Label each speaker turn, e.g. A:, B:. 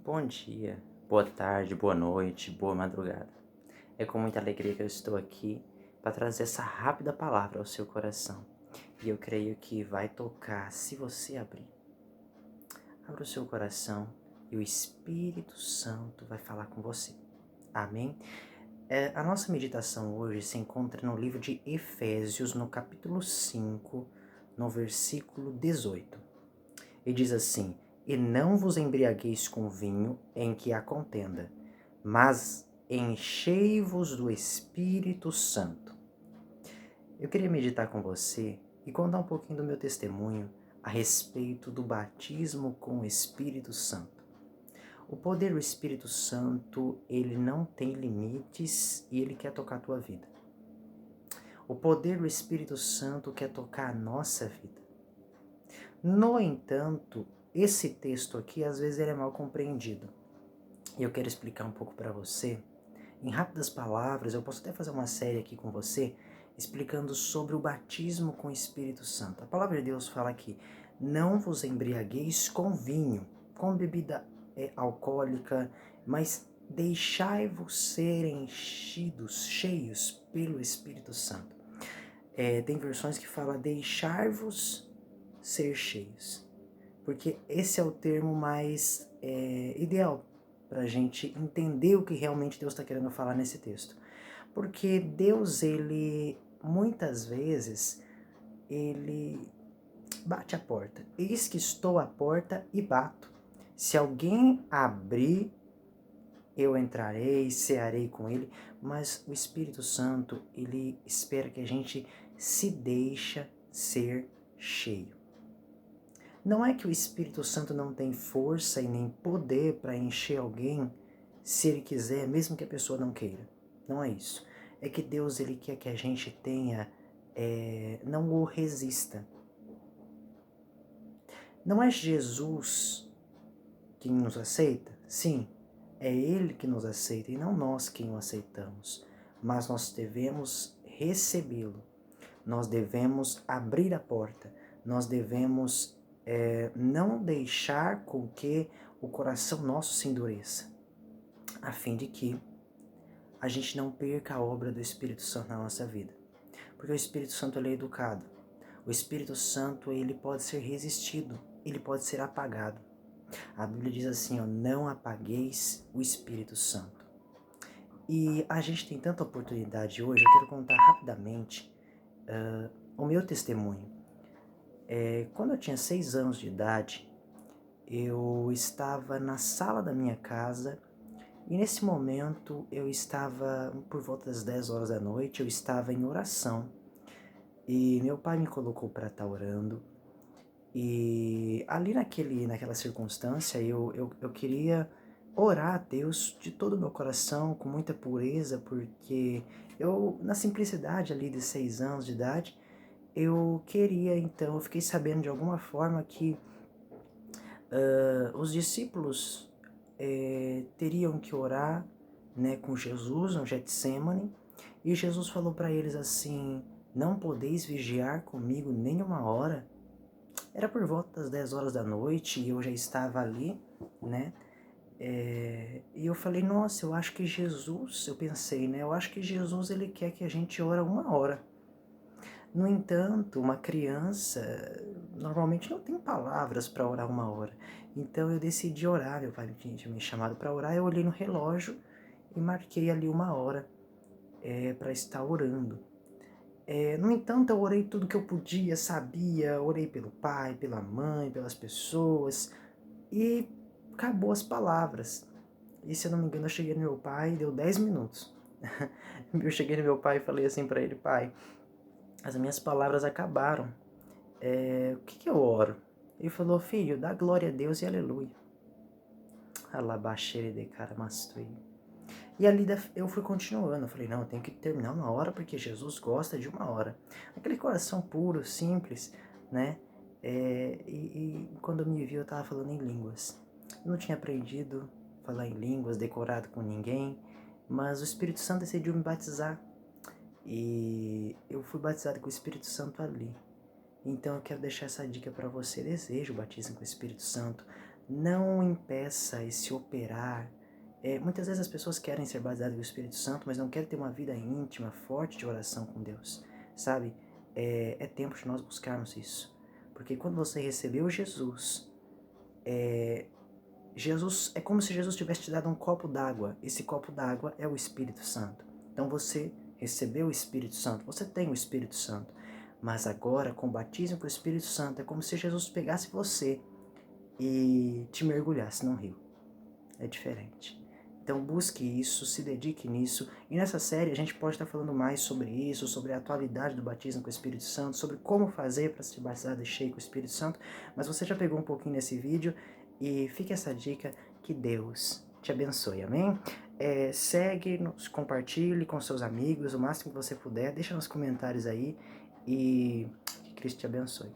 A: Bom dia, boa tarde, boa noite, boa madrugada. É com muita alegria que eu estou aqui para trazer essa rápida palavra ao seu coração. E eu creio que vai tocar se você abrir. Abra o seu coração e o Espírito Santo vai falar com você. Amém? A nossa meditação hoje se encontra no livro de Efésios, no capítulo 5, no versículo 18. E diz assim: E não vos embriagueis com vinho em que há contenda, mas enchei-vos do Espírito Santo. Eu queria meditar com você e contar um pouquinho do meu testemunho a respeito do batismo com o Espírito Santo. O poder do Espírito Santo, ele não tem limites e ele quer tocar a tua vida. O poder do Espírito Santo quer tocar a nossa vida. No entanto, esse texto aqui, às vezes, ele é mal compreendido. E eu quero explicar um pouco para você. Em rápidas palavras, eu posso até fazer uma série aqui com você, explicando sobre o batismo com o Espírito Santo. A palavra de Deus fala aqui: não vos embriagueis com vinho, com bebida alcoólica, mas deixai-vos ser enchidos, cheios pelo Espírito Santo. Tem versões que falam deixar-vos ser cheios, porque esse é o termo mais ideal para a gente entender o que realmente Deus está querendo falar nesse texto. Porque Deus, ele, muitas vezes, ele bate a porta. Eis que estou à porta e bato. Se alguém abrir, eu entrarei, cearei com ele, mas o Espírito Santo, ele espera que a gente se deixa ser cheio. Não é que o Espírito Santo não tem força e nem poder para encher alguém se ele quiser, mesmo que a pessoa não queira. Não é isso. É que Deus, ele quer que a gente tenha, não o resista. Não é Jesus quem nos aceita? Sim, é Ele que nos aceita e não nós quem o aceitamos. Mas nós devemos recebê-lo. Nós devemos abrir a porta. Nós devemos não deixar com que o coração nosso se endureça, a fim de que a gente não perca a obra do Espírito Santo na nossa vida. Porque o Espírito Santo, ele é educado. O Espírito Santo, ele pode ser resistido, ele pode ser apagado. A Bíblia diz assim, ó, não apagueis o Espírito Santo. E a gente tem tanta oportunidade hoje, eu quero contar rapidamente o meu testemunho. Quando eu tinha 6 anos de idade, eu estava na sala da minha casa e nesse momento eu estava, por volta das 10 horas da noite, eu estava em oração e meu pai me colocou para estar orando e ali naquela circunstância eu queria orar a Deus de todo o meu coração, com muita pureza, porque eu, na simplicidade ali de 6 anos de idade, eu queria, então, eu fiquei sabendo de alguma forma que os discípulos teriam que orar, né, com Jesus no Getsemane, e Jesus falou para eles assim: não podeis vigiar comigo nem uma hora. Era por volta das 10 horas da noite e eu já estava ali, né? E eu falei, nossa, eu acho que Jesus, eu pensei, né? Eu acho que Jesus, ele quer que a gente ore 1 hora. No entanto, uma criança normalmente não tem palavras para orar 1 hora. Então eu decidi orar, meu pai tinha me chamado para orar, eu olhei no relógio e marquei ali 1 hora para estar orando. No entanto, eu orei tudo que eu podia, sabia, orei pelo pai, pela mãe, pelas pessoas, e acabou as palavras. E se eu não me engano, eu cheguei no meu pai e deu 10 minutos. Eu cheguei no meu pai e falei assim para ele: pai, as minhas palavras acabaram. O que eu oro? Ele falou: filho, dá glória a Deus e aleluia. Alabaxere de caramastui. E ali eu fui continuando, eu falei, não, eu tenho que terminar 1 hora porque Jesus gosta de 1 hora. Aquele coração puro, simples, né? E quando eu me vi, eu estava falando em línguas. Eu não tinha aprendido a falar em línguas, decorado com ninguém, mas o Espírito Santo decidiu me batizar. E eu fui batizado com o Espírito Santo ali. Então eu quero deixar essa dica para você. Deseja o batismo com o Espírito Santo. Não impeça esse operar. Muitas vezes as pessoas querem ser batizadas com o Espírito Santo, mas não querem ter uma vida íntima, forte de oração com Deus, sabe? É tempo de nós buscarmos isso. Porque quando você recebeu Jesus, é como se Jesus tivesse te dado um copo d'água. Esse copo d'água é o Espírito Santo. Então você recebeu o Espírito Santo, você tem o Espírito Santo. Mas agora, com o batismo com o Espírito Santo, é como se Jesus pegasse você e te mergulhasse num rio. É diferente. Então busque isso, se dedique nisso. E nessa série a gente pode estar falando mais sobre isso, sobre a atualidade do batismo com o Espírito Santo, sobre como fazer para se batizar de cheio com o Espírito Santo. Mas você já pegou um pouquinho nesse vídeo e fica essa dica, que Deus te abençoe, amém? Segue, compartilhe com seus amigos o máximo que você puder, deixa nos comentários aí e que Cristo te abençoe.